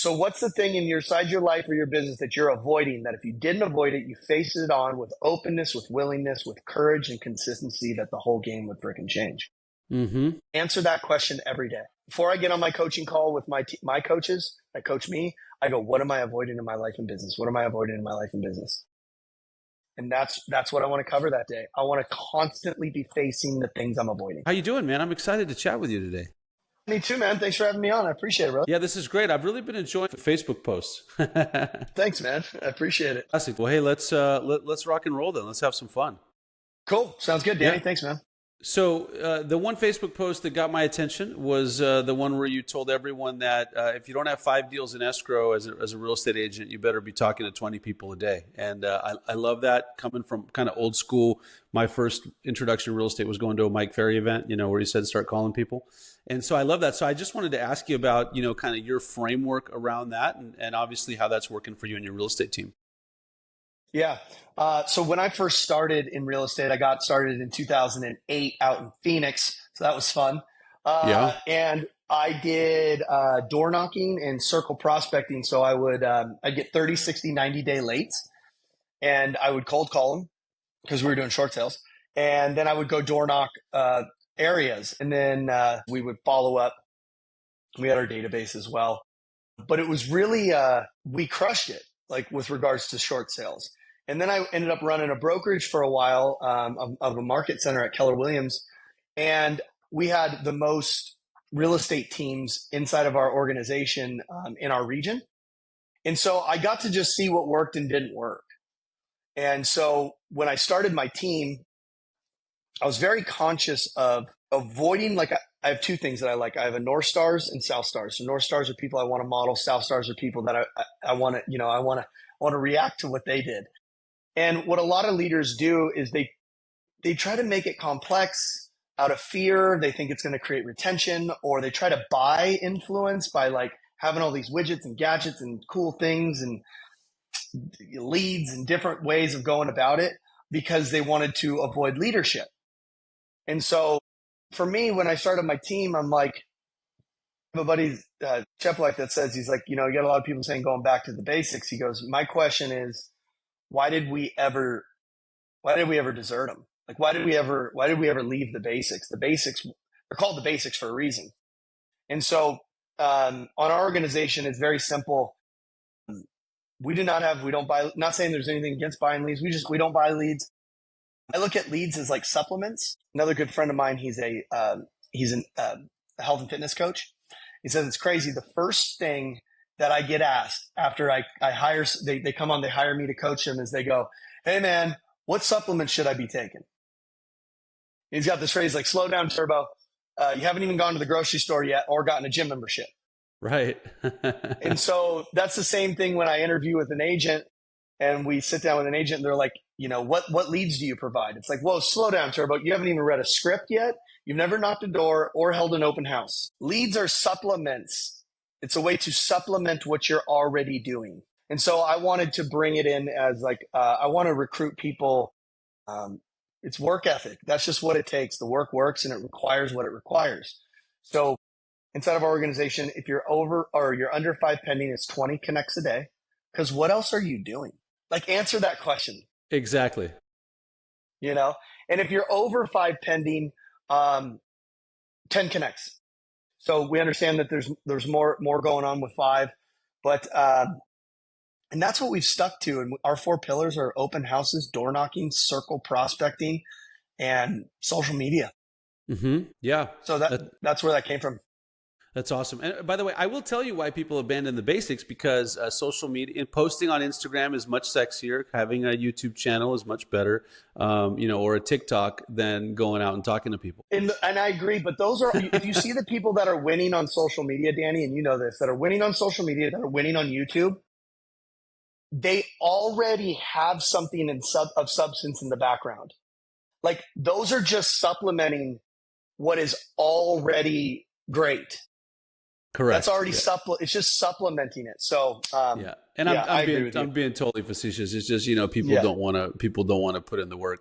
So what's the thing in your side, your life or your business that you're avoiding, that if you didn't avoid it, you face it on with openness, with willingness, with courage and consistency, that the whole game would freaking change? Mm-hmm. Answer that question every day. Before I get on my coaching call with my coaches that coach me, I go, what am I avoiding in my life and business? What am I avoiding in my life and business? And that's what I want to cover that day. I want to constantly be facing the things I'm avoiding. How you doing, man? I'm excited to chat with you today. Me too, man. Thanks for having me on. I appreciate it, bro. Yeah, this is great. I've really been enjoying the Facebook posts. Thanks, man. I appreciate it. Classic. Well, hey, let's rock and roll then. Let's have some fun. Cool. Sounds good, Danny. Yeah. Thanks, man. So the one Facebook post that got my attention was the one where you told everyone that if you don't have 5 deals in escrow as a real estate agent, you better be talking to 20 people a day. And I love that, coming from kind of old school. My first introduction to real estate was going to a Mike Ferry event, where he said start calling people. And so I love that. So I just wanted to ask you about, kind of your framework around that and obviously how that's working for you and your real estate team. Yeah. So when I first started in real estate, I got started in 2008 out in Phoenix. So that was fun. Yeah. And I did door knocking and circle prospecting. So I'd get 30, 60, 90-day lates, and I would cold call them because we were doing short sales. And then I would go door knock areas, and then we would follow up. We had our database as well. But it was really, we crushed it, like with regards to short sales. And then I ended up running a brokerage for a while of a market center at Keller Williams. And we had the most real estate teams inside of our organization in our region. And so I got to just see what worked and didn't work. And so when I started my team, I was very conscious of avoiding, like, I have 2 things that I like. I have a North Stars and South Stars. So North Stars are people I want to model. South Stars are people that I want to, I want to react to what they did. And what a lot of leaders do is they try to make it complex out of fear. They think it's going to create retention, or they try to buy influence by like having all these widgets and gadgets and cool things and leads and different ways of going about it because they wanted to avoid leadership. And so for me, when I started my team, I'm like, I have a buddy, Cheplak, that says, he's like, you got a lot of people saying going back to the basics. He goes, my question is, why did we ever desert them? Like, why did we ever leave the basics? The basics are called the basics for a reason. And so on our organization, it's very simple. We don't buy, not saying there's anything against buying leads. We don't buy leads. I look at leads as like supplements. Another good friend of mine, he's a health and fitness coach. He says it's crazy. The first thing that I get asked after I hire, they come on, they hire me to coach them, is they go, hey man, what supplements should I be taking? He's got this phrase like, slow down, Turbo. You haven't even gone to the grocery store yet or gotten a gym membership. Right. And so that's the same thing when I interview with an agent and we sit down with an agent and they're like, what leads do you provide? It's like, whoa, slow down, Turbo. You haven't even read a script yet. You've never knocked a door or held an open house. Leads are supplements. It's a way to supplement what you're already doing. And so I wanted to bring it in as like, I want to recruit people. It's work ethic. That's just what it takes. The work works and it requires what it requires. So inside of our organization, if you're over or you're under 5 pending, it's 20 connects a day. Because what else are you doing? Like, answer that question. Exactly. And if you're over 5 pending, 10 connects. So we understand that there's more going on with 5, but and that's what we've stuck to. And our 4 pillars are open houses, door knocking, circle prospecting, and social media. Mm-hmm. Yeah. So that's where that came from. That's awesome. And by the way, I will tell you why people abandon the basics, because social media and posting on Instagram is much sexier. Having a YouTube channel is much better, or a TikTok than going out and talking to people. And I agree, but those are, if you see the people that are winning on social media, Danny, and you know this, that are winning on social media, that are winning on YouTube, they already have something of substance in the background. Like, those are just supplementing what is already great. Correct. That's already it's just supplementing it. So yeah, and I'm being totally facetious. It's just people don't want to put in the work.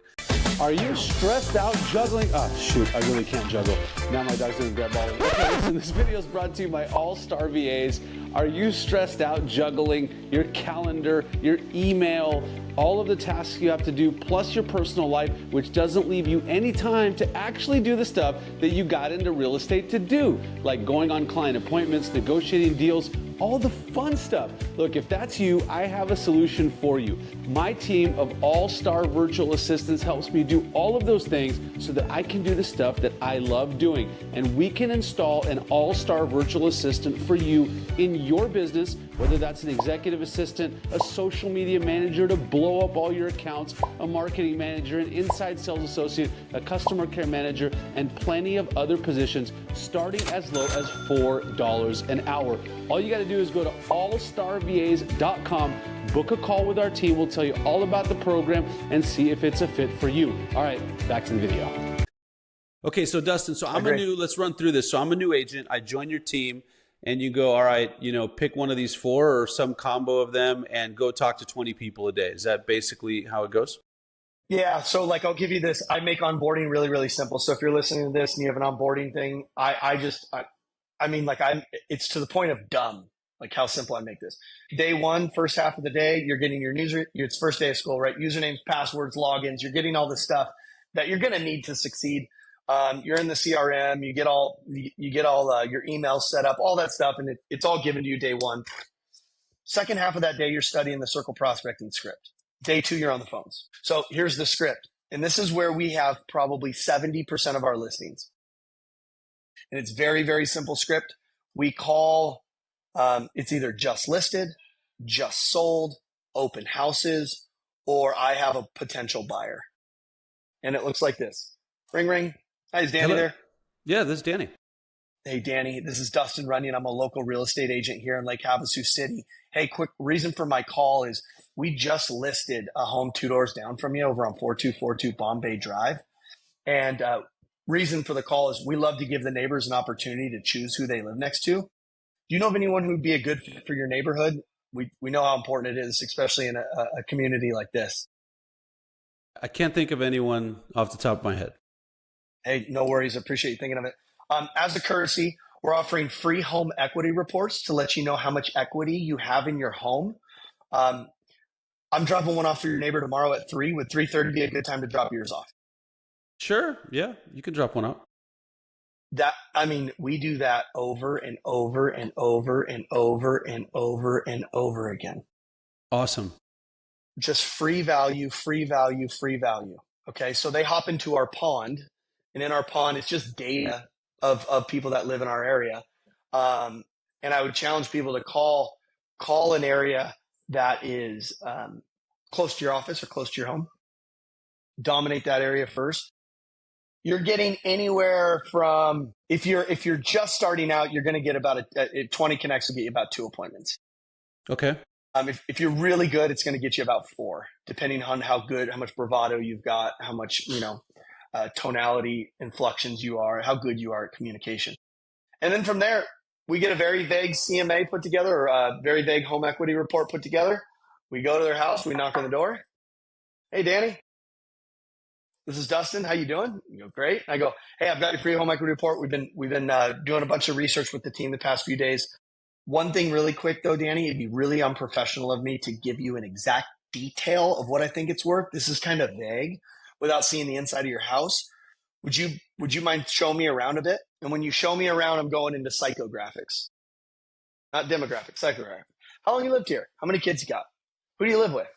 Are you stressed out juggling? Oh, shoot, I really can't juggle. Now my dog's gonna grab all of it. Okay, listen, this video is brought to you by All-Star VAs. Are you stressed out juggling your calendar, your email, all of the tasks you have to do, plus your personal life, which doesn't leave you any time to actually do the stuff that you got into real estate to do, like going on client appointments, negotiating deals, all the fun stuff. Look, if that's you, I have a solution for you. My team of all-star virtual assistants helps me do all of those things so that I can do the stuff that I love doing. And we can install an all-star virtual assistant for you in your business, whether that's an executive assistant, a social media manager to blow up all your accounts, a marketing manager, an inside sales associate, a customer care manager, and plenty of other positions starting as low as $4 an hour. All you got to do is go to allstarvas.com, book a call with our team. We'll tell you all about the program and see if it's a fit for you. All right, back to the video. Okay, so Dustin, let's run through this. So I'm a new agent. I join your team and you go, all right, pick one of these four or some combo of them and go talk to 20 people a day. Is that basically how it goes? Yeah. So I'll give you this. I make onboarding really, really simple. So if you're listening to this and you have an onboarding thing, it's to the point of dumb, like how simple I make this. Day one, first half of the day, you're getting your it's first day of school, right? Usernames, passwords, logins, you're getting all the stuff that you're going to need to succeed. You're in the CRM, you get all your emails set up, all that stuff. And it's all given to you day one. Second half of that day, you're studying the circle prospecting script. Day two, you're on the phones. So here's the script. And this is where we have probably 70% of our listings. And it's very, very simple script. We call, it's either just listed, just sold, open houses, or I have a potential buyer. And it looks like this. Ring, ring. Hi, is Danny Hello. there? Yeah, this is Danny. Hey, Danny, this is Dustin Runyon. I'm a local real estate agent here in Lake Havasu City. Hey, quick reason for my call is we just listed a home 2 doors down from you over on 4242 Bombay Drive. And reason for the call is we love to give the neighbors an opportunity to choose who they live next to. Do you know of anyone who would be a good fit for your neighborhood? We know how important it is, especially in a community like this. I can't think of anyone off the top of my head. Hey, no worries. Appreciate you thinking of it. As a courtesy, we're offering free home equity reports to let you know how much equity you have in your home. I'm dropping one off for your neighbor tomorrow at 3. Would 3:30 be a good time to drop yours off? Sure. Yeah, you can drop one out. We do that over and over and over and over and over and over again. Awesome. Just free value, free value, free value. Okay, so they hop into our pond, and in our pond, it's just data of people that live in our area. And I would challenge people to call an area that is close to your office or close to your home. Dominate that area first. You're getting anywhere from, if you're just starting out, you're going to get about 20 connects will get you about 2 appointments. Okay. If you're really good, it's going to get you about 4, depending on how much bravado you've got, how much, tonality, inflections you are, how good you are at communication. And then from there, we get a very vague CMA put together, or a very vague home equity report put together. We go to their house, we knock on the door. Hey, Danny, this is Dustin. How you doing? You go, great. I go, hey, I've got your free home equity report. We've been doing a bunch of research with the team the past few days. One thing really quick though, Danny, it'd be really unprofessional of me to give you an exact detail of what I think it's worth. This is kind of vague without seeing the inside of your house. Would you mind showing me around a bit? And when you show me around, I'm going into psychographics, not demographics, psychographics. How long you lived here? How many kids you got? Who do you live with?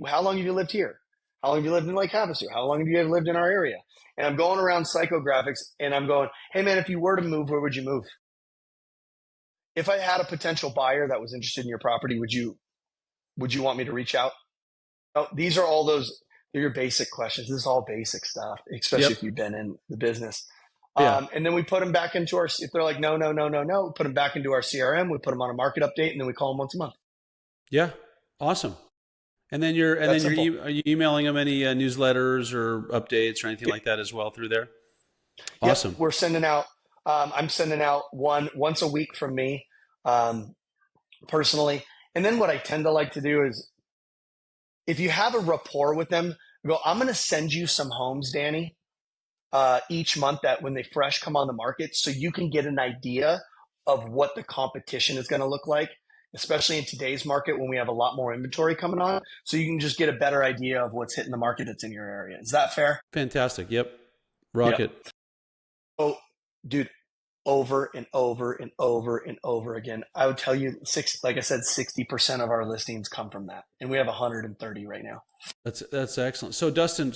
How long have you lived here? How long have you lived in Lake Havasu? How long have you lived in our area? And I'm going around psychographics and I'm going, hey man, if you were to move, where would you move? If I had a potential buyer that was interested in your property, would you want me to reach out? Oh, these are all they're your basic questions. This is all basic stuff, especially if you've been in the business. Yeah. And then we put them back into if they're like, no, we put them back into our CRM. We put them on a market update, and then we call them once a month. Yeah. Awesome. And then are you emailing them any newsletters or updates or anything like that as well through there? Awesome. Yep, we're sending out, I'm sending out once a week from me, personally. And then what I tend to like to do is, if you have a rapport with them, I go, I'm going to send you some homes, Danny, each month that when they fresh come on the market, so you can get an idea of what the competition is going to look like, especially in today's market when we have a lot more inventory coming on. So you can just get a better idea of what's hitting the market that's in your area. Is that fair? Fantastic. Yep. Rocket. Yep. Oh, dude, over and over and over and over again. I would tell you, like I said, 60% of our listings come from that, and we have 130 right now. That's excellent. So Dustin,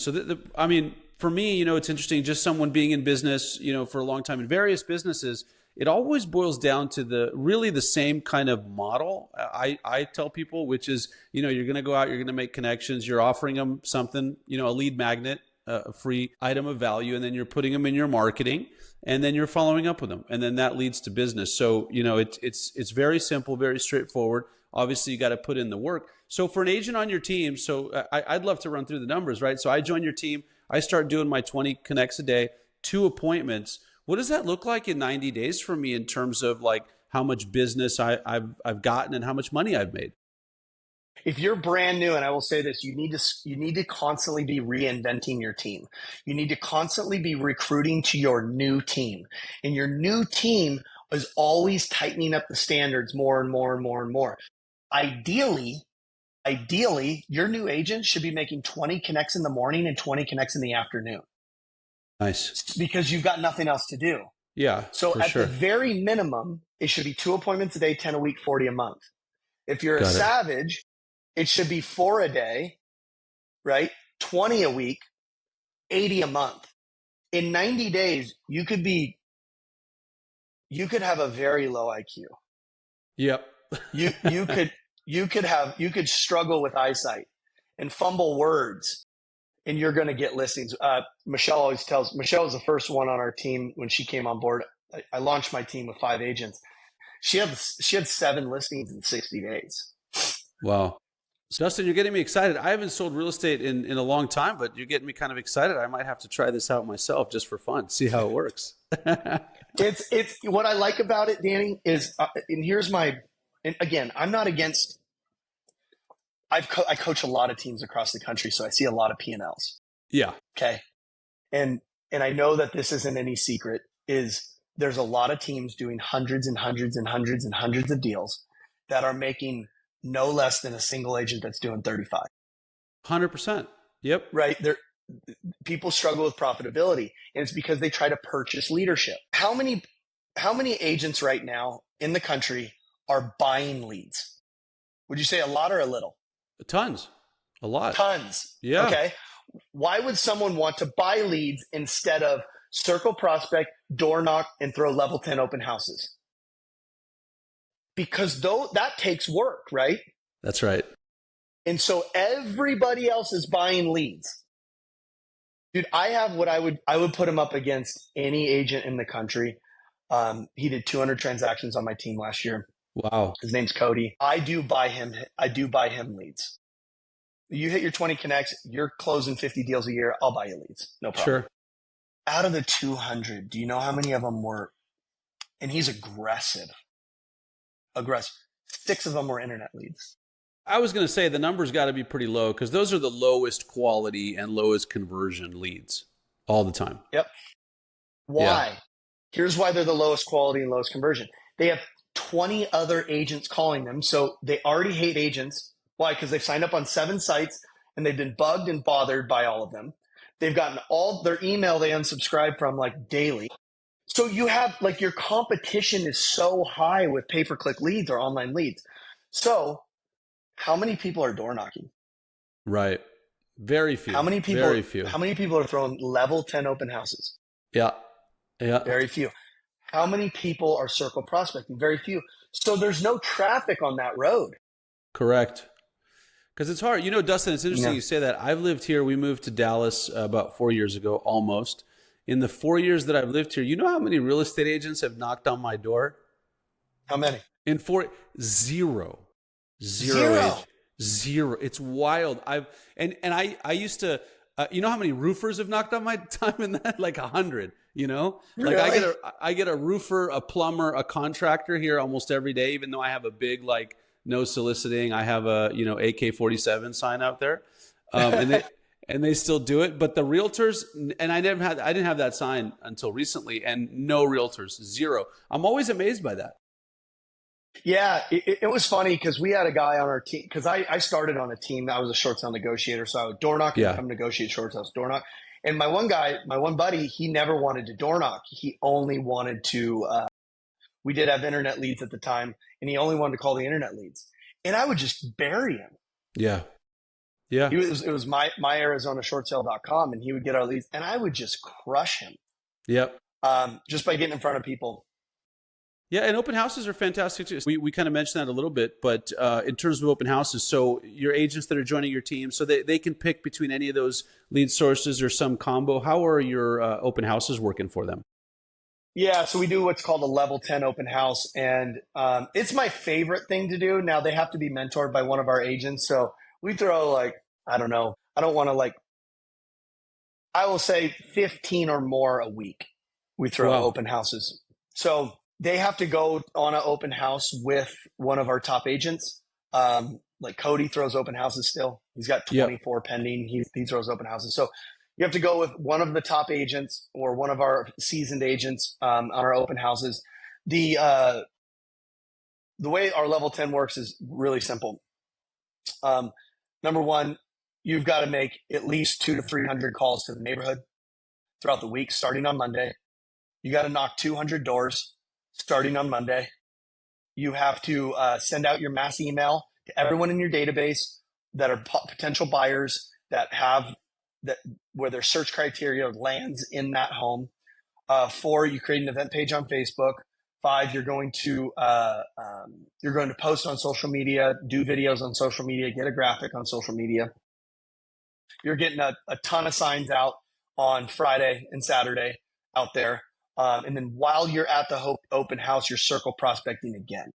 I mean, for me, it's interesting. Just someone being in business, for a long time in various businesses, it always boils down to the same kind of model. I tell people, which is, you're going to go out, you're going to make connections, you're offering them something, a lead magnet, a free item of value, and then you're putting them in your marketing, and then you're following up with them, and then that leads to business. So it's very simple, very straightforward. Obviously, you got to put in the work. So for an agent on your team, I'd love to run through the numbers, right? So I join your team, I start doing my 20 connects a day, 2 appointments. What does that look like in 90 days for me in terms of like how much business I've gotten and how much money I've made? If you're brand new, and I will say this, you need to constantly be reinventing your team. You need to constantly be recruiting to your new team. And your new team is always tightening up the standards more and more and more and more. Ideally, your new agent should be making 20 connects in the morning and 20 connects in the afternoon. Nice. Because you've got nothing else to do. Yeah. So at the very minimum, it should be 2 appointments a day, 10 a week, 40 a month. If you're a savage, it should be 4 a day, right? 20 a week, 80 a month. In 90 days, you could have a very low IQ. Yep. You could struggle with eyesight and fumble words, and you're going to get listings. Michelle was the first one on our team when she came on board. I launched my team with 5 agents. She had 7 listings in 60 days. Wow. Dustin, you're getting me excited. I haven't sold real estate in a long time, but you're getting me kind of excited. I might have to try this out myself just for fun, see how it works. It's what I like about it, Danny, is, and again, I'm not against, I coach a lot of teams across the country, so I see a lot of P&Ls. Yeah. Okay. And I know that this isn't any secret, is there's a lot of teams doing hundreds and hundreds and hundreds and hundreds of deals that are making no less than a single agent that's doing 35. 100%. Yep. Right. People struggle with profitability, and it's because they try to purchase leadership. How many agents right now in the country are buying leads? Would you say a lot or a little? Tons. A lot. Tons. Yeah. Okay. Why would someone want to buy leads instead of circle prospect, door knock, and throw level 10 open houses? Because that takes work, right? That's right. And so everybody else is buying leads. Dude, I have what I would put him up against any agent in the country. He did 200 transactions on my team last year. Wow. His name's Cody. I do buy him leads. You hit your 20 connects, you're closing 50 deals a year, I'll buy you leads. No problem. Sure. Out of the 200, do you know how many of them were, and he's aggressive. 6 of them were internet leads. I was going to say the number's got to be pretty low because those are the lowest quality and lowest conversion leads all the time. Yep. Why? Yeah. Here's why they're the lowest quality and lowest conversion. They have 20 other agents calling them, so they already hate agents. Why? Because they've signed up on 7 sites and they've been bugged and bothered by all of them. They've gotten all their email they unsubscribe from like daily. So you have like your competition is so high with pay-per-click leads or online leads. So how many people are door knocking? Right. Very few. Very few. How many people are throwing level 10 open houses? Yeah. Yeah. Very few. How many people are circle prospecting? Very few. So there's no traffic on that road. Correct. Because it's hard. Dustin, it's interesting you say that. I've lived here. We moved to Dallas about 4 years ago, almost. In the 4 years that I've lived here, you know how many real estate agents have knocked on my door? How many? Zero. It's wild. I used to, you know how many roofers have knocked on my time in that? Like 100, Like really? I get a roofer, a plumber, a contractor here almost every day, even though I have a big, like, no soliciting. I have a, AK-47 sign out there. and they still do it. But the realtors, and I didn't have that sign until recently, and no realtors, zero. I'm always amazed by that. Yeah, it was funny because we had a guy on our team because I started on a team. I was a short sale negotiator, so I would door knock and Yeah. come negotiate short sales, door knock. And my one buddy, he never wanted to door knock. He only wanted to. We did have internet leads at the time, and he only wanted to call the internet leads. And I would just bury him. Yeah. Yeah. It was myarizonashortsale.com, and he would get our leads, and I would just crush him. Yep. Just by getting in front of people. Yeah, and open houses are fantastic too. We kind of mentioned that a little bit, but in terms of open houses, so your agents that are joining your team, so they can pick between any of those lead sources or some combo. How are your open houses working for them? Yeah, so we do what's called a level 10 open house, and it's my favorite thing to do. Now, they have to be mentored by one of our agents, so we throw like, I don't know, I don't want to like, I will say 15 or more a week we throw Wow. open houses. So they have to go on an open house with one of our top agents. Like Cody throws open houses still. He's got 24 pending. He throws open houses. So you have to go with one of the top agents or one of our seasoned agents on our open houses. The way our level 10 works is really simple. Number one, you've got to make at least 200 to 300 calls to the neighborhood throughout the week, starting on Monday. You got to knock 200 doors starting on Monday. You have to send out your mass email to everyone in your database that are potential buyers that have that where their search criteria lands in that home. 4, you create an event page on Facebook. 5, you're going to post on social media, do videos on social media, get a graphic on social media. You're getting a ton of signs out on Friday and Saturday out there. And then while you're at the open house, you're circle prospecting again.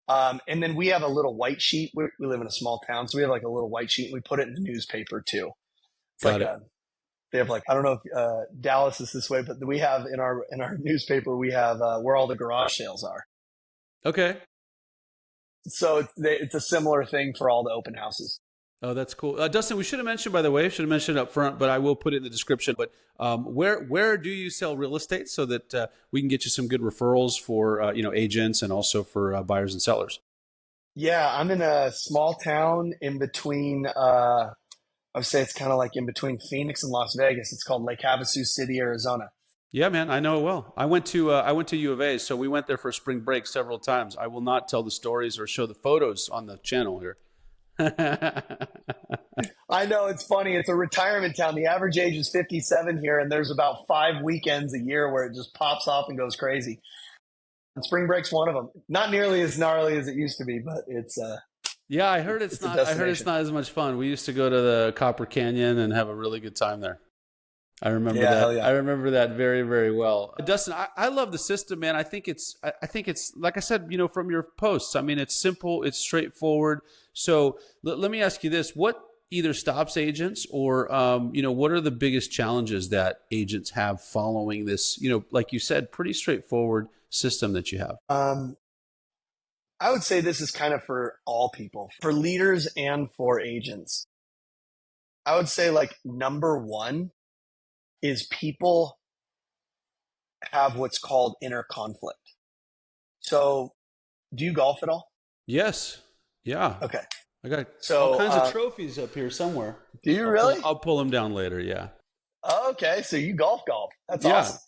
And then we have a little white sheet. We live in a small town, so we have like a little white sheet. And we put it in the newspaper too. It's Got like it. they have like, I don't know if Dallas is this way, but we have in our newspaper, we have where all the garage sales are. Okay. So it's a similar thing for all the open houses. Oh, that's cool. Dustin, we should have mentioned, by the way, should have mentioned up front, but I will put it in the description. But where do you sell real estate so that we can get you some good referrals for agents and also for buyers and sellers? Yeah, I'm in a small town in between. I would say it's kind of like in between Phoenix and Las Vegas. It's called Lake Havasu City, Arizona. Yeah, man, I know it well. I went to U of A, so we went there for spring break several times. I will not tell the stories or show the photos on the channel here. I know, it's funny. It's a retirement town. The average age is 57 here, and there's about 5 weekends a year where it just pops off and goes crazy. And spring break's one of them. Not nearly as gnarly as it used to be, but it's yeah, I heard it's not. I heard it's not as much fun. We used to go to the Copper Canyon and have a really good time there. I remember that. Yeah. I remember that very, very well. Dustin, I love the system, man. I think it's like I said, from your posts. I mean, it's simple, it's straightforward. So let me ask you this: what either stops agents, or what are the biggest challenges that agents have following this? Like you said, pretty straightforward system that you have. I would say this is kind of for all people, for leaders and for agents. I would say like number one is people have what's called inner conflict. So do you golf at all? Yes. Yeah. Okay. I got all kinds of trophies up here somewhere. Do you really? I'll pull them down later. Yeah. Okay. So you golf. That's awesome.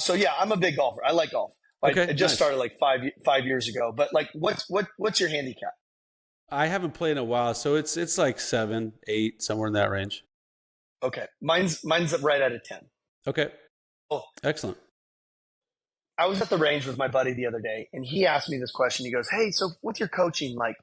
So yeah, I'm a big golfer. I like golf. I just started like 5 years ago, but like what's your handicap? I haven't played in a while. So it's like 7, 8, somewhere in that range. Okay. Mine's right at a 10. Okay. Oh, excellent. I was at the range with my buddy the other day, and he asked me this question. He goes, "Hey, so what's your coaching like?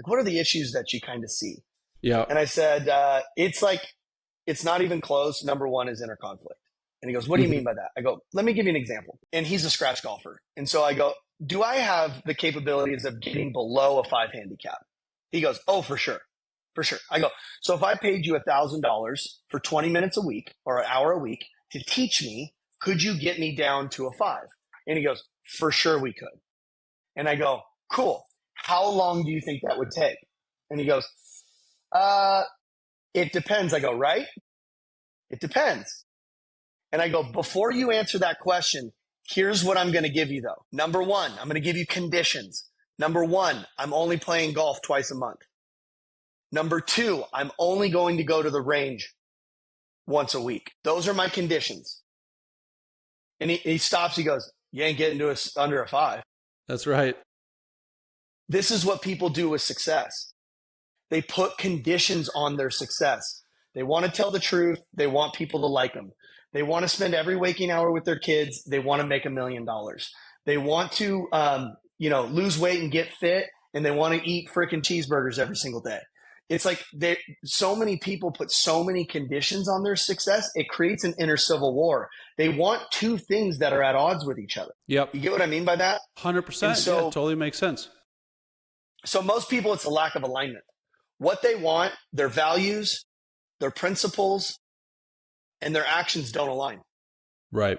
What are the issues that you kind of see?" Yeah. And I said, it's not even close. Number one is inner conflict. And he goes, "What do you mean by that?" I go, "Let me give you an example." And he's a scratch golfer. And so I go, "Do I have the capabilities of getting below a 5 handicap?" He goes, "Oh, for sure. For sure." I go, "So if I paid you $1,000 for 20 minutes a week or an hour a week to teach me, could you get me down to a 5? And he goes, "For sure we could." And I go, "Cool. How long do you think that would take?" And he goes, It depends. I go, right? It depends. And I go, before you answer that question, here's what I'm going to give you though. Number one, I'm going to give you conditions. Number one, I'm only playing golf twice a month. Number two, I'm only going to go to the range once a week. Those are my conditions. And he stops. He goes, you ain't getting to us under a 5. That's right. This is what people do with success. They put conditions on their success. They want to tell the truth. They want people to like them. They want to spend every waking hour with their kids. They want to make $1 million. They want to, lose weight and get fit, and they want to eat freaking cheeseburgers every single day. It's like so many people put so many conditions on their success. It creates an inner civil war. They want two things that are at odds with each other. Yep. You get what I mean by that? 100%. So, yeah, totally makes sense. So most people, it's a lack of alignment. What they want, their values, their principles, and their actions don't align. Right.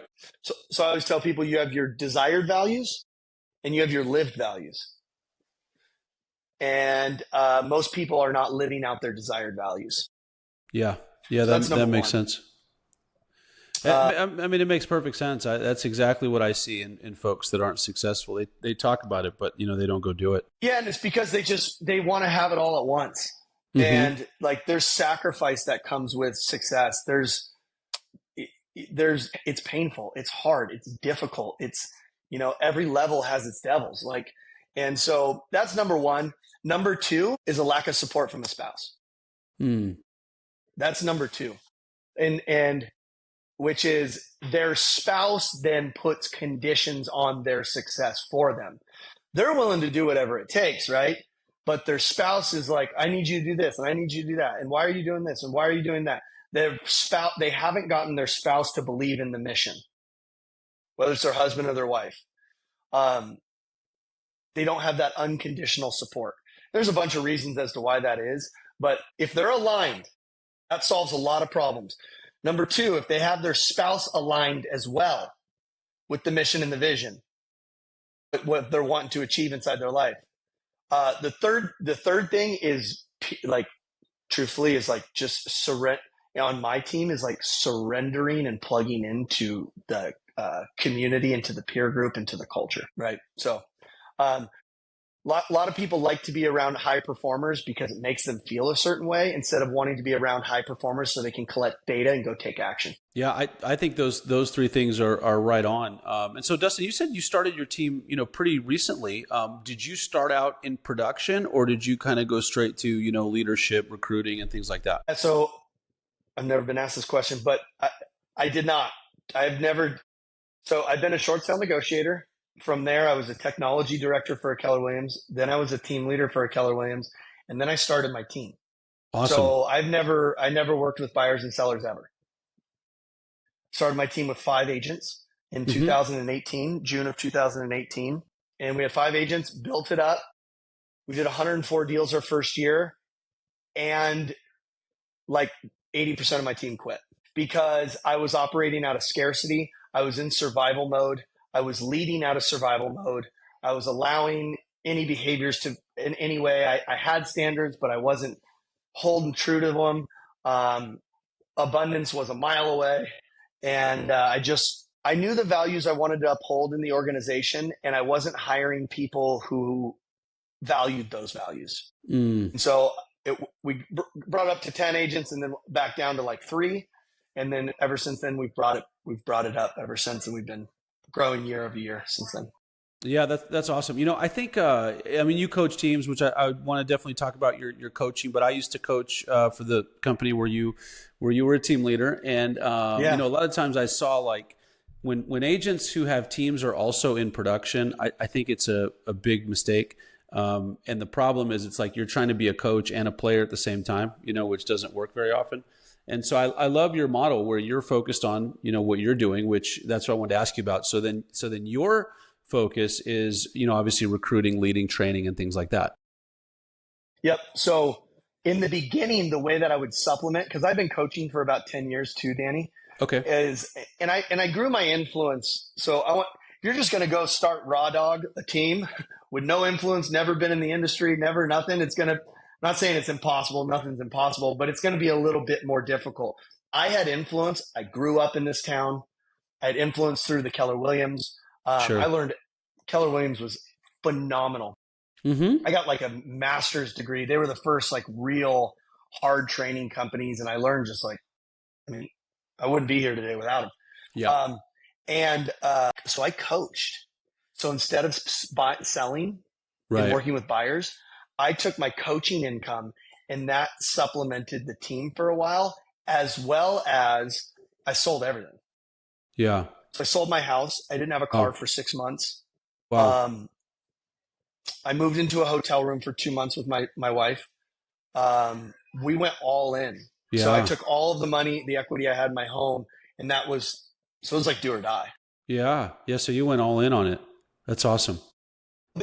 So I always tell people you have your desired values and you have your lived values. And most people are not living out their desired values. Yeah. Yeah, So that makes sense. I mean, it makes perfect sense. That's exactly what I see in folks that aren't successful. They talk about it, but they don't go do it. Yeah, and it's because they want to have it all at once. Mm-hmm. And like there's sacrifice that comes with success. It's painful. It's hard. It's difficult. It's, every level has its devils. And so that's number one. Number two is a lack of support from a spouse. That's number two. And which is their spouse then puts conditions on their success for them. They're willing to do whatever it takes, right? But their spouse is like, I need you to do this and I need you to do that. And why are you doing this? And why are you doing that? They haven't gotten their spouse to believe in the mission, whether it's their husband or their wife. They don't have that unconditional support. There's a bunch of reasons as to why that is, but if they're aligned, that solves a lot of problems. Number two, if they have their spouse aligned as well with the mission and the vision, what they're wanting to achieve inside their life. The third thing is truthfully is just surrender. On my team is surrendering and plugging into the community, into the peer group, into the culture. Right. So, lot of people like to be around high performers because it makes them feel a certain way instead of wanting to be around high performers so they can collect data and go take action. Yeah, I think those three things are right on. And so, Dustin, you said you started your team, pretty recently. Did you start out in production, or did you kind of go straight to, leadership, recruiting, and things like that? So I've never been asked this question, but I did not. I've been a short sale negotiator. From there, I was a technology director for a Keller Williams. Then I was a team leader for a Keller Williams. And then I started my team. Awesome. So I never worked with buyers and sellers ever. Started my team with 5 agents in 2018, June of 2018. And we had 5 agents, built it up. We did 104 deals our first year. And 80% of my team quit because I was operating out of scarcity. I was in survival mode. I was leading out of survival mode. I was allowing any behaviors to in any way. I had standards, but I wasn't holding true to them. Abundance was a mile away. And I knew the values I wanted to uphold in the organization, and I wasn't hiring people who valued those values. And so we brought it up to 10 agents and then back down to 3. And then ever since then, we've brought it up ever since, and we've been growing year over year since then. Yeah, that's awesome. I think, you coach teams, which I want to definitely talk about your coaching, but I used to coach for the company where you were a team leader. And, a lot of times I saw when agents who have teams are also in production, I think it's a big mistake. And the problem is it's you're trying to be a coach and a player at the same time, which doesn't work very often. And so I love your model where you're focused on, what you're doing, which that's what I wanted to ask you about. So then your focus is, obviously recruiting, leading, training, and things like that. Yep. So in the beginning, the way that I would supplement, because I've been coaching for about 10 years too, Danny. Okay. I grew my influence. So you're just going to go start raw dog a team with no influence, never been in the industry, never nothing. not saying it's impossible. Nothing's impossible, but it's going to be a little bit more difficult. I had influence. I grew up in this town. I had influence through the Keller Williams. I Sure. learned Keller Williams was phenomenal. Mm-hmm. I got like a master's degree. They were the first like real hard training companies. And I learned just like, I mean, I wouldn't be here today without them. Yeah. So I coached. So instead of selling and Right. working with buyers, I took my coaching income and that supplemented the team for a while, as well as I sold everything. Yeah. So I sold my house. I didn't have a car Oh, for 6 months. wow. I moved into a hotel room for 2 months with my wife. We went all in. So I Yeah. took all of the money, the equity I had in my home, and it was like do or die. Yeah. Yeah. So you went all in on it. That's awesome.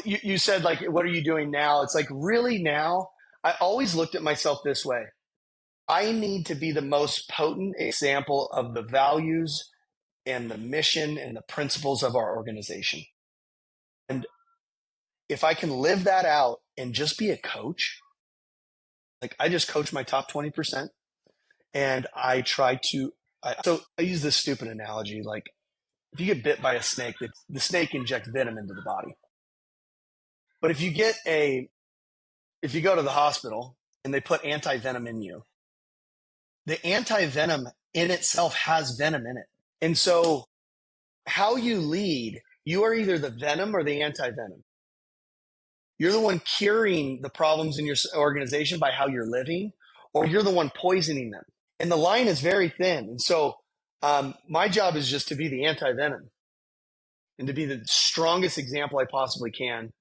You said like, what are you doing now? It's like really now, I always looked at myself this way. I need to be the most potent example of the values and the mission and the principles of our organization. And if I can live that out and just be a coach, like I just coach my top 20% and I try to, so I use this stupid analogy. Like if you get bit by a snake, the snake injects venom into the body. But if you go to the hospital and they put anti-venom in you, the anti-venom in itself has venom in it. And so how you lead, you are either the venom or the anti-venom. You're the one curing the problems in your organization by how you're living, or you're the one poisoning them. And the line is very thin. And so my job is just to be the anti-venom and to be the strongest example I possibly can.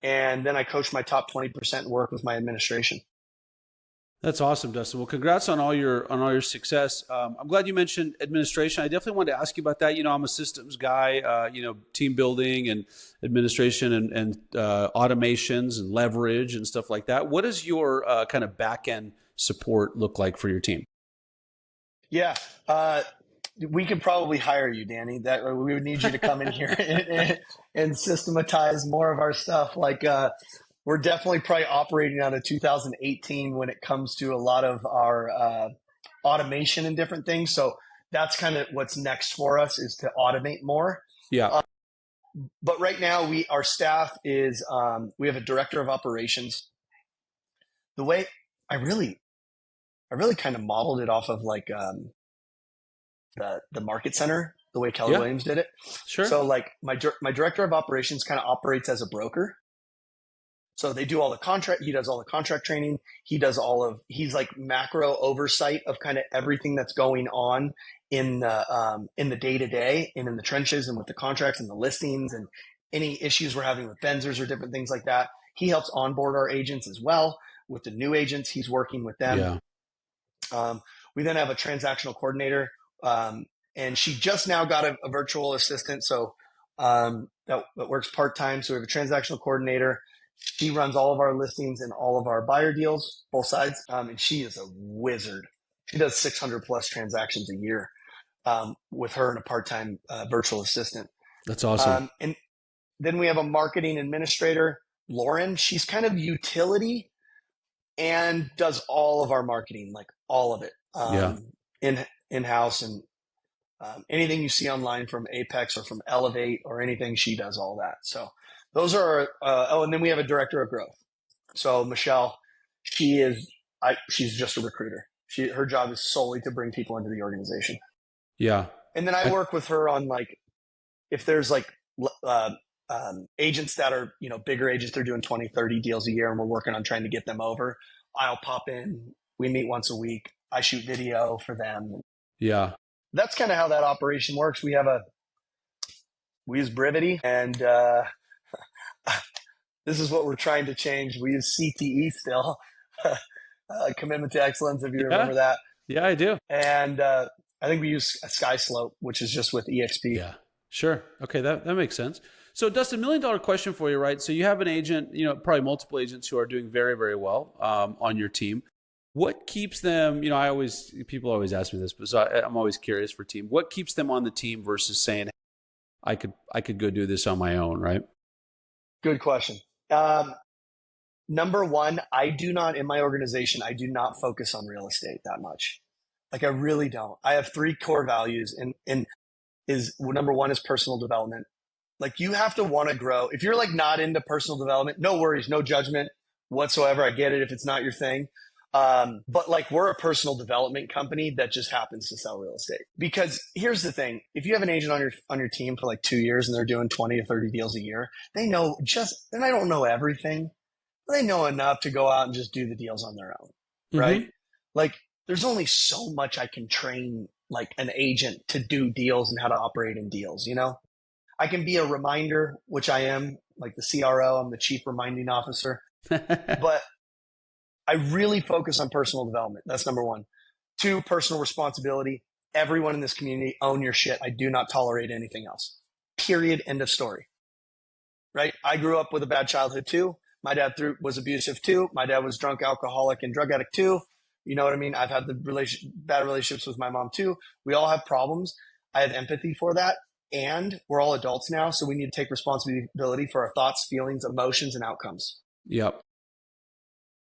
And then I coach my top 20% and work with my administration. That's awesome, Dustin. Well, congrats on all your success. I'm glad you mentioned administration. I definitely wanted to ask you about that. I'm a systems guy. Team building and administration and automations and leverage and stuff like that. What does your kind of back end support look like for your team? Yeah, we could probably hire you, Danny. That we would need you to come in here and systematize more of our stuff. Like we're definitely probably operating out of 2018 when it comes to a lot of our automation and different things. So that's kind of what's next for us is to automate more. Yeah. But right now our staff is, we have a director of operations. The way I really kind of modeled it off of like the market center, the way Keller Williams did it. Sure. So like my director of operations kind of operates as a broker. So they do all the contract. He does all the contract training. He's like macro oversight of kind of everything that's going on in the day to day and in the trenches and with the contracts and the listings and any issues we're having with Benzers or different things like that. He helps onboard our agents as well. With the new agents, he's working with them. Yeah. We then have a transactional coordinator, and she just now got a virtual assistant. So that works part-time. So we have a transactional coordinator. She runs all of our listings and all of our buyer deals, both sides. And she is a wizard. She does 600 plus transactions a year with her and a part-time virtual assistant. That's awesome. And then we have a marketing administrator, Lauren. She's kind of utility and does all of our marketing, like all of it, in-house and anything you see online from Apex or from Elevate or anything, she does all that. So those are, and then we have a director of growth. So Michelle, she's just a recruiter. Her job is solely to bring people into the organization. Yeah. And then I work with her on like, if there's like agents that are, bigger agents, they're doing 20, 30 deals a year and we're working on trying to get them over. I'll pop in, we meet once a week. I shoot video for them. Yeah. That's kind of how that operation works. We use Brivity and, this is what we're trying to change. We use CTE still, Commitment to Excellence, if you remember that. Yeah, I do. And I think we use SkySlope, which is just with EXP. Yeah, sure. Okay, that makes sense. So Dustin, $1 million question for you, right? So you have an agent, probably multiple agents who are doing very, very well on your team. What keeps them, people always ask me this, but so I'm always curious for team. What keeps them on the team versus saying, I could go do this on my own, right? Good question. Number one, I do not, in my organization, I do not focus on real estate that much. Like I really don't. I have three core values, and is number one is personal development. Like you have to want to grow. If you're like not into personal development, no worries, no judgment whatsoever. I get it if it's not your thing. But like we're a personal development company that just happens to sell real estate. Because here's the thing: if you have an agent on your team for like 2 years and they're doing 20 to 30 deals a year, they know and I don't know everything. They know enough to go out and just do the deals on their own, right? Mm-hmm. Like there's only so much I can train like an agent to do deals and how to operate in deals, you know? I can be a reminder, which I am, like the CRO, I'm the chief reminding officer, but I really focus on personal development. That's number one. Two, personal responsibility. Everyone in this community, own your shit. I do not tolerate anything else. Period. End of story. Right? I grew up with a bad childhood too. My dad was abusive too. My dad was drunk, alcoholic, and drug addict too. You know what I mean? I've had the bad relationships with my mom too. We all have problems. I have empathy for that. And we're all adults now, so we need to take responsibility for our thoughts, feelings, emotions, and outcomes. Yep.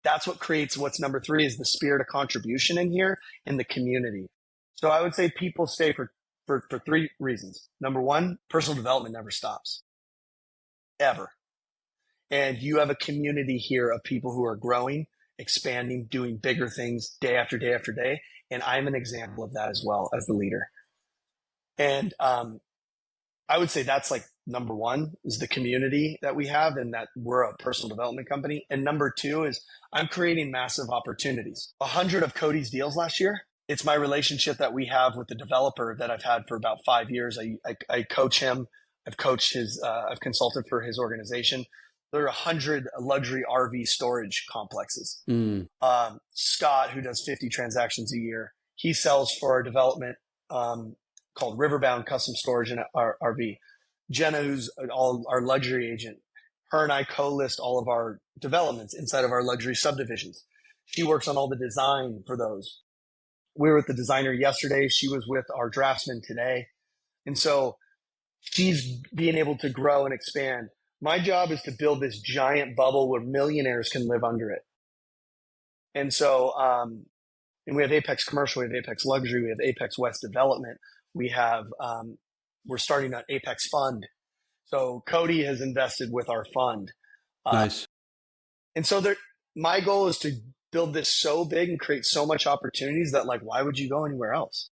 That's what creates what's number three is the spirit of contribution in here in the community. So I would say people stay for three reasons. Number one, personal development never stops, ever. And you have a community here of people who are growing, expanding, doing bigger things day after day after day. And I'm an example of that as well as the leader. And I would say that's like number one is the community that we have and that we're a personal development company. And number two is I'm creating massive opportunities. 100 of Cody's deals last year. It's my relationship that we have with the developer that I've had for about 5 years. I coach him. I've coached I've consulted for his organization. There are 100 luxury RV storage complexes. Scott, who does 50 transactions a year, he sells for our development called Riverbound Custom Storage and RV. Jenna, who's our luxury agent, her and I co-list all of our developments inside of our luxury subdivisions. She works on all the design for those. We were with the designer yesterday. She was with our draftsman today. And so she's being able to grow and expand. My job is to build this giant bubble where millionaires can live under it. And so, and we have Apex Commercial, we have Apex Luxury, we have Apex West Development. We have, we're starting an Apex Fund. So Cody has invested with our fund. Nice. And so my goal is to build this so big and create so much opportunities that like, why would you go anywhere else?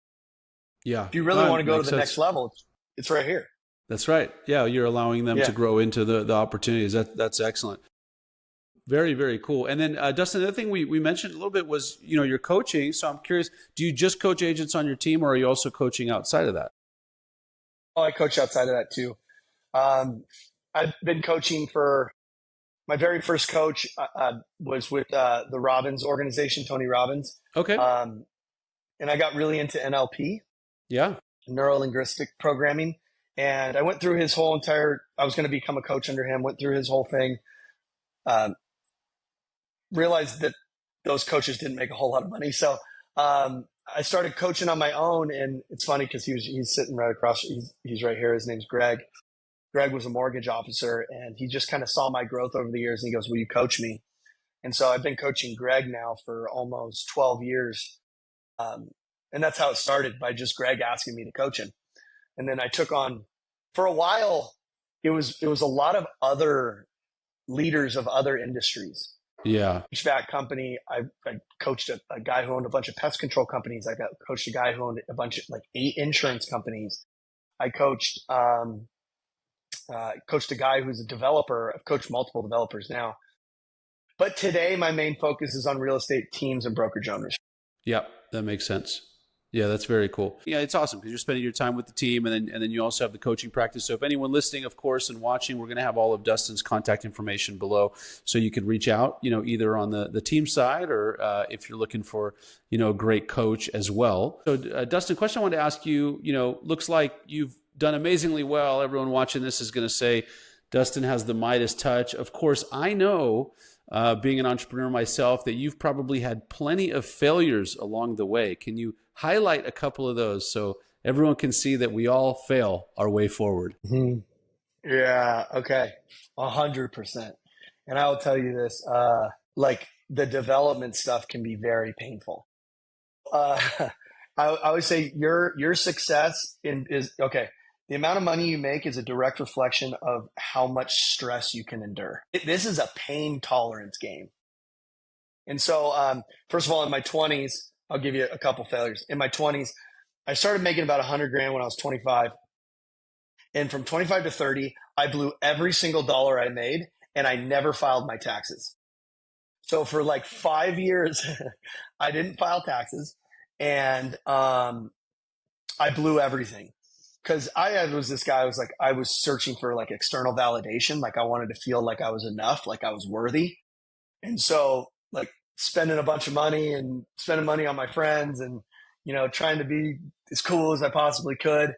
Yeah. If you really want to go to the next level, it's right here. That's right. Yeah. You're allowing them to grow into the opportunities. That's excellent. Very, very cool. And then Dustin, the other thing we mentioned a little bit was, your coaching. So I'm curious, do you just coach agents on your team or are you also coaching outside of that? Oh, I coach outside of that too. I've been coaching for my very first coach was with the Robbins organization, Tony Robbins. Okay. And I got really into NLP. Yeah. Neuro-linguistic programming. And I went through his whole I was going to become a coach under him, went through his whole thing. Realized that those coaches didn't make a whole lot of money. So I started coaching on my own. And it's funny because he's sitting right across. He's right here. His name's Greg. Greg was a mortgage officer and he just kind of saw my growth over the years. And he goes, will you coach me? And so I've been coaching Greg now for almost 12 years. And that's how it started, by just Greg asking me to coach him. And then I took on, for a while, it was a lot of other leaders of other industries. Yeah. HVAC company. I coached a guy who owned a bunch of pest control companies. I coached a guy who owned a bunch of 8 insurance companies. I coached a guy who's a developer. I've coached multiple developers now. But today my main focus is on real estate teams and brokerage owners. Yep, that makes sense. Yeah, that's very cool. Yeah, it's awesome because you're spending your time with the team and then you also have the coaching practice. So if anyone listening, of course, and watching, we're going to have all of Dustin's contact information below so you could reach out, either on the team side or if you're looking for, a great coach as well. So Dustin, question I wanted to ask you, looks like you've done amazingly well. Everyone watching this is going to say Dustin has the Midas touch. Of course, I know being an entrepreneur myself that you've probably had plenty of failures along the way. Can you highlight a couple of those so everyone can see that we all fail our way forward? Mm-hmm. Yeah. Okay. 100%. And I will tell you this, like the development stuff can be very painful. Uh, I would say your success is okay. The amount of money you make is a direct reflection of how much stress you can endure. This is a pain tolerance game. And so, first of all, in my 20s, I'll give you a couple failures. In my 20s, I started making about 100 grand when I was 25. And from 25 to 30, I blew every single dollar I made, and I never filed my taxes. So for like 5 years, I didn't file taxes, and I blew everything because I was this guy. I was searching for like external validation. Like I wanted to feel like I was enough, like I was worthy. And so like spending a bunch of money and spending money on my friends and, trying to be as cool as I possibly could.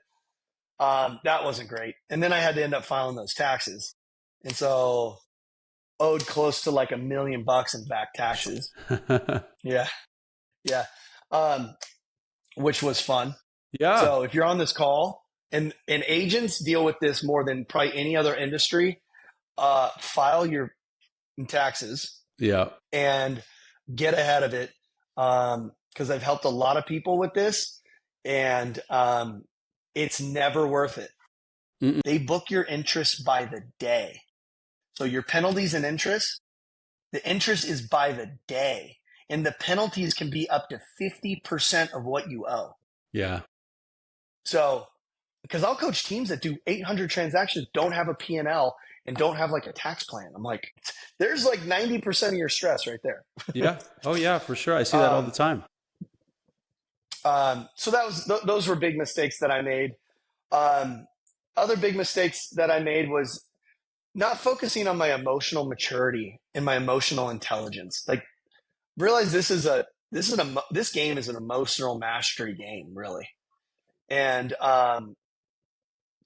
That wasn't great. And then I had to end up filing those taxes. And so owed close to like $1 million in back taxes. Yeah. Yeah. Which was fun. Yeah. So if you're on this call and agents deal with this more than probably any other industry, file your taxes. Yeah. And get ahead of it. Cause I've helped a lot of people with this and, it's never worth it. Mm-mm. They book your interest by the day. So your penalties and interest, the interest is by the day. And the penalties can be up to 50% of what you owe. Yeah. So, because I'll coach teams that do 800 transactions, don't have a P&L, and don't have like a tax plan. I'm like, there's like 90% of your stress right there. Yeah. Oh yeah, for sure. I see that all the time. So those were big mistakes that I made. Other big mistakes that I made was not focusing on my emotional maturity and my emotional intelligence. Like realize this game is an emotional mastery game, really. And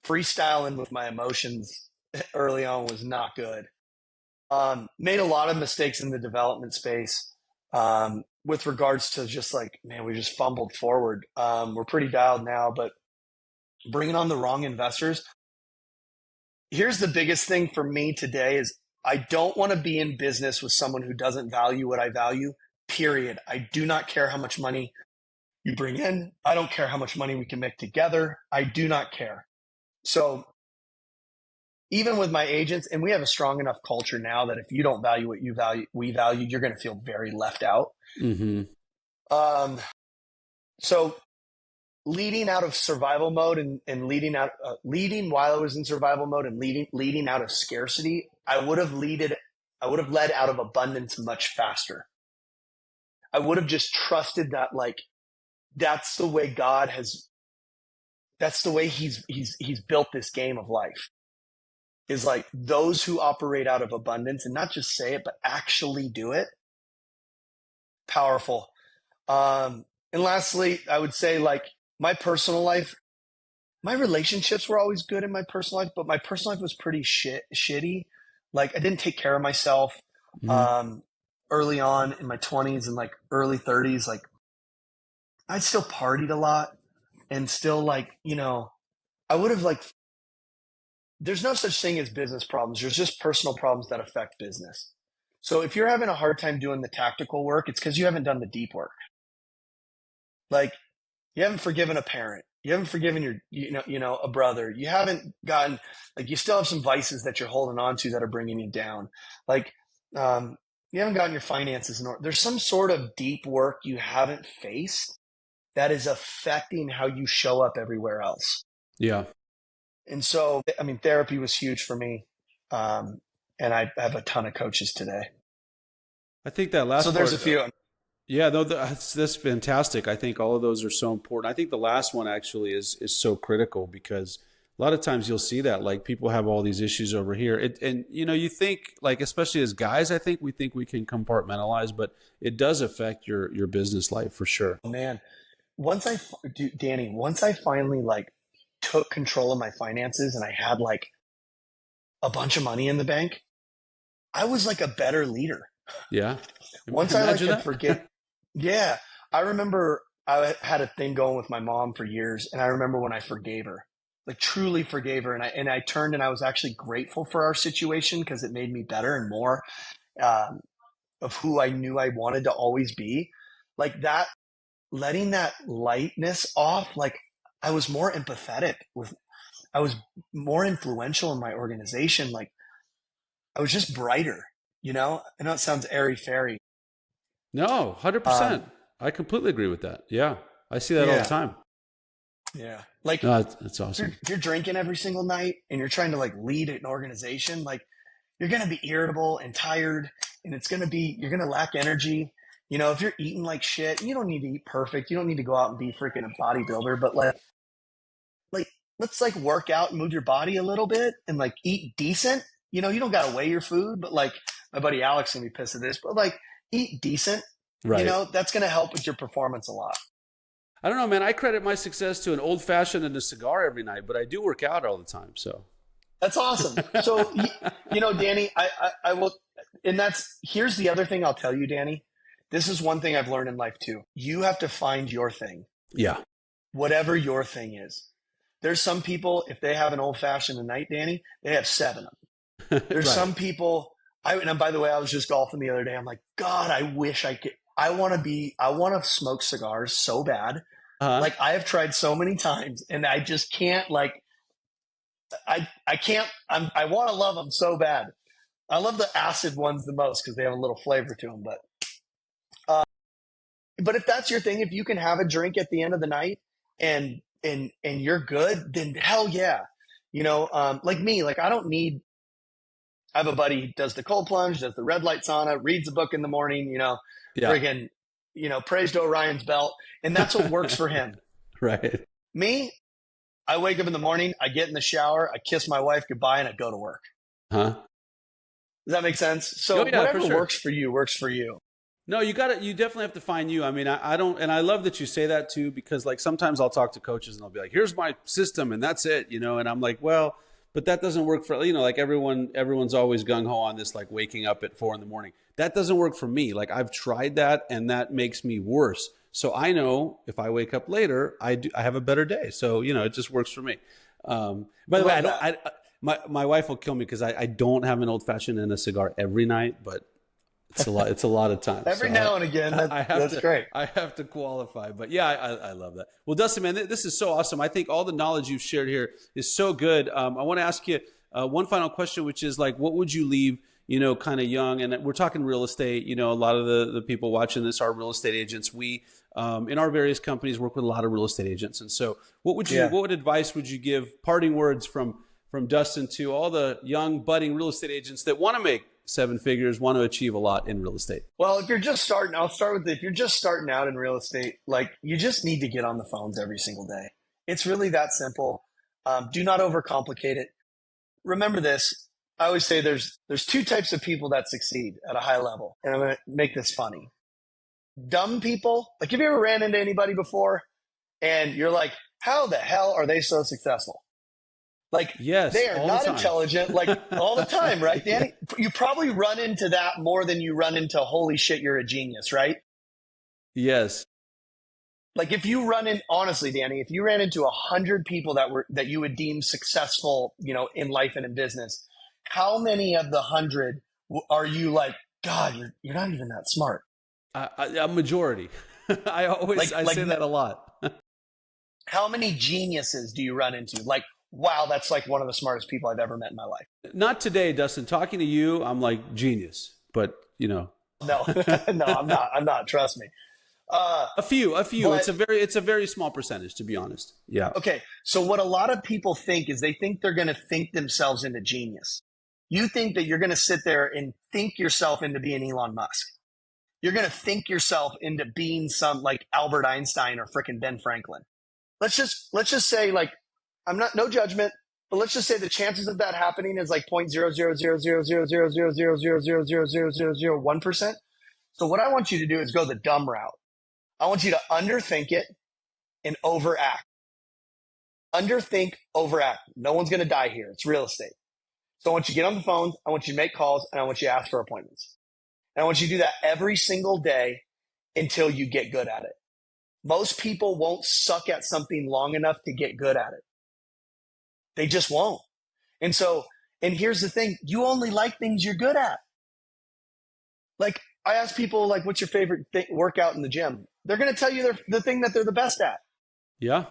freestyling with my emotions early on was not good. Made a lot of mistakes in the development space with regards to just like, man, we just fumbled forward. We're pretty dialed now, but bringing on the wrong investors. Here's the biggest thing for me today is I don't want to be in business with someone who doesn't value what I value, period. I do not care how much money you bring in. I don't care how much money we can make together. I do not care. So even with my agents, and we have a strong enough culture now that if you don't value what we value, you're going to feel very left out. Mm-hmm. So leading out of survival mode and leading while I was in survival mode and leading out of scarcity, I would have led out of abundance much faster. I would have just trusted that like that's the way he's built this game of life. Is like those who operate out of abundance and not just say it, but actually do it. Powerful. And lastly, I would say like my personal life, my relationships were always good in my personal life, but my personal life was pretty shitty. Like I didn't take care of myself. Mm-hmm. Early on in my 20s and like early 30s, like I still partied a lot and still like, I would have like, there's no such thing as business problems. There's just personal problems that affect business. So if you're having a hard time doing the tactical work, it's because you haven't done the deep work. Like you haven't forgiven a parent. You haven't forgiven a brother. You haven't gotten, like, you still have some vices that you're holding on to that are bringing you down. Like, you haven't gotten your finances in order. There's some sort of deep work you haven't faced that is affecting how you show up everywhere else. Yeah. And so, I mean, therapy was huge for me. And I have a ton of coaches today. I think that last So there's part, a few. Yeah, no, that's fantastic. I think all of those are so important. I think the last one actually is so critical because a lot of times you'll see that like people have all these issues over here. And you think like, especially as guys, I think we can compartmentalize, but it does affect your business life for sure. Man, Danny, once I finally like took control of my finances and I had like a bunch of money in the bank, I was like a better leader. Yeah. Once I like could forget. Yeah. I remember I had a thing going with my mom for years. And I remember when I forgave her like truly forgave her. And I turned and I was actually grateful for our situation because it made me better and more um, of who I knew I wanted to always be. Like that, letting that lightness off, like I was more empathetic with, I was more influential in my organization. Like I was just brighter, you know? I know it sounds airy fairy. No, 100%. Um, I completely agree with that. Yeah. I see that all the yeah. time. Yeah. Like No, it's awesome. if you're drinking every single night and you're trying to like lead an organization, like you're going to be irritable and tired and you're going to lack energy. You know, if you're eating like shit, you don't need to eat perfect. You don't need to go out and be freaking a bodybuilder, but like, let's like work out and move your body a little bit and like eat decent. You know, you don't got to weigh your food, but like my buddy Alex can be pissed at this, but like eat decent, you Right. know, that's going to help with your performance a lot. I don't know, man. I credit my success to an old fashioned and a cigar every night, but I do work out all the time. So, That's awesome. So, you know, Danny, I will, and here's the other thing I'll tell you, Danny. This is one thing I've learned in life too. You have to find your thing, yeah. whatever your thing is. There's some people, if they have an old fashioned a night, Danny, they have seven of them. There's Right. some people, and by the way, I was just golfing the other day. I'm like, God, I wish I could, I want to smoke cigars so bad. Uh-huh. Like I have tried so many times and I just can't I can't. I want to love them so bad. I love the acid ones the most because they have a little flavor to them. Uh, but if that's your thing, if you can have a drink at the end of the night and you're good, then hell yeah. You know, like me, like I don't need. I have a buddy who does the cold plunge, does the red light sauna, reads a book in the morning. You know, Yeah. friggin', you know, praise to Orion's belt, and that's what works for him. Right. Me, I wake up in the morning, I get in the shower, I kiss my wife goodbye, and I go to work. Huh? Does that make sense? So Oh yeah, for whatever sure. works for you works for you. No, you got to. You definitely have to find you. I mean, I don't, and I love that you say that too, because like sometimes I'll talk to coaches and they'll be like, "Here's my system, and that's it," you know, and I'm like, well, but that doesn't work for like everyone's always gung ho on this, like waking up at 4 a.m. That doesn't work for me. Like I've tried that, and that makes me worse. So I know if I wake up later, I have a better day. So it just works for me. By I the way, I love don't. that. My wife will kill me because I don't have an old fashioned and a cigar every night, but it's a lot. It's a lot of time. Every So now and again, I have that's to. great. I have to qualify, but yeah, I love that. Well, Dustin, man, this is so awesome. I think all the knowledge you've shared here is so good. I want to ask you one final question, which is like, what would you leave? Kind of young, and we're talking real estate. A lot of the people watching this are real estate agents. We, in our various companies, work with a lot of real estate agents. And so, Yeah. what advice would you give? Parting words from Dustin to all the young budding real estate agents that want to make seven figures, want to achieve a lot in real estate. Well, if you're just starting, I'll start with if you're just starting out in real estate, like you just need to get on the phones every single day. It's really that simple. Do not overcomplicate it. Remember this. I always say there's two types of people that succeed at a high level, and I'm going to make this funny. Dumb people. Like, have you ever ran into anybody before, and you're like, how the hell are they so successful? Like Yes, they are all the not time. intelligent, like all the time, right, Danny? You probably run into that more than you run into holy shit, you're a genius, right? Yes. Like if you run in, honestly, Danny, if you ran into 100 people that you would deem successful, in life and in business, how many of the 100 are you like, God, you're not even that smart? A majority. I Like say that a lot. how many geniuses do you run into? Like, wow, that's like one of the smartest people I've ever met in my life. Not today, Dustin. Talking to you, I'm like genius, but No, no, I'm not. Trust me. a few. But It's a very small percentage, to be honest. Yeah. okay, so what a lot of people think is they think they're going to think themselves into genius. You think that you're going to sit there and think yourself into being Elon Musk. You're going to think yourself into being some like Albert Einstein or frickin' Ben Franklin. Let's just say like I'm not no judgment, but let's just say the chances of that happening is like 0.000000000000001%. So what I want you to do is go the dumb route. I want you to underthink it and overact. Underthink, overact. No one's going to die here. It's real estate. So I want you to get on the phones. I want you to make calls and I want you to ask for appointments. And I want you to do that every single day until you get good at it. Most people won't suck at something long enough to get good at it. They just won't. And so, and here's the thing, you only like things you're good at. Like I ask people, like, what's your favorite workout in the gym? They're going to tell you the thing that they're the best at. Yeah.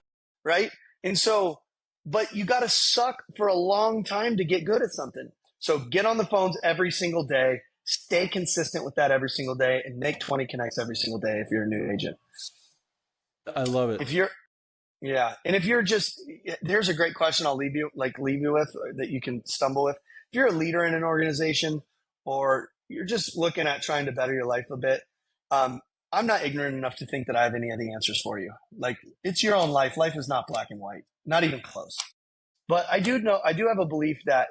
Right. And so, but you got to suck for a long time to get good at something. So get on the phones every single day, stay consistent with that every single day, and make 20 connects every single day if you're a new agent. I love it. If you're, yeah. And if you're just, there's a great question I'll leave you with that you can stumble with. If you're a leader in an organization or you're just looking at trying to better your life a bit, I'm not ignorant enough to think that I have any of the answers for you. Like, it's your own life. Life is not black and white, not even close. But I do have a belief that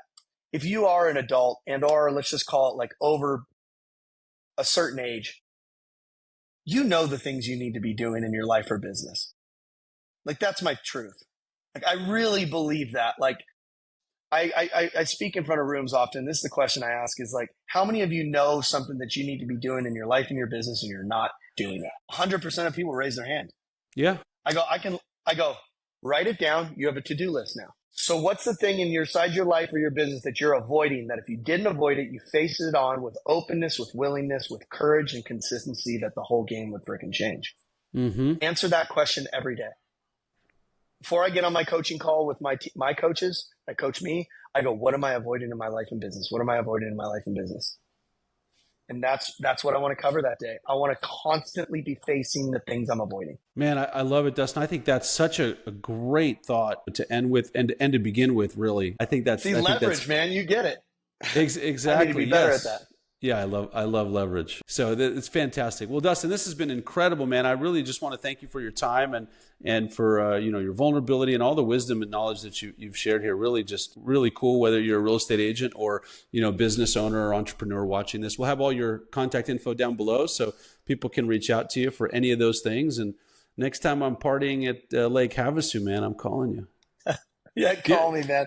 if you are an adult and or let's just call it like over a certain age, you know the things you need to be doing in your life or business. Like, that's my truth. Like, I really believe that. Like, I speak in front of rooms often. This is the question I ask is like, how many of you know something that you need to be doing in your life and your business and you're not doing it? 100% of people raise their hand. Yeah. I go, write it down. You have a to-do list now. So what's the thing in your side, your life or your business that you're avoiding that if you didn't avoid it, you face it on with openness, with willingness, with courage and consistency that the whole game would freaking change? Mm-hmm. Answer that question every day. Before I get on my coaching call with my coaches that coach me, I go, what am I avoiding in my life and business? What am I avoiding in my life and business? And that's what I want to cover that day. I want to constantly be facing the things I'm avoiding. Man, I love it, Dustin. I think that's such a great thought to end with and to begin with, really. I think that's... leverage, man. You get it. Exactly. I need to be better at that. Yeah, I love leverage. So it's fantastic. Well, Dustin, this has been incredible, man. I really just want to thank you for your time and for your vulnerability and all the wisdom and knowledge that you've shared here. Really, just really cool. Whether you're a real estate agent or business owner or entrepreneur watching this, we'll have all your contact info down below so people can reach out to you for any of those things. And next time I'm partying at Lake Havasu, man, I'm calling you. Yeah, call me, man.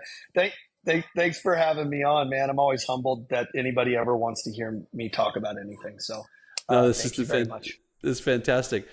Thanks for having me on, man. I'm always humbled that anybody ever wants to hear me talk about anything. So no, thank you very much. This is fantastic.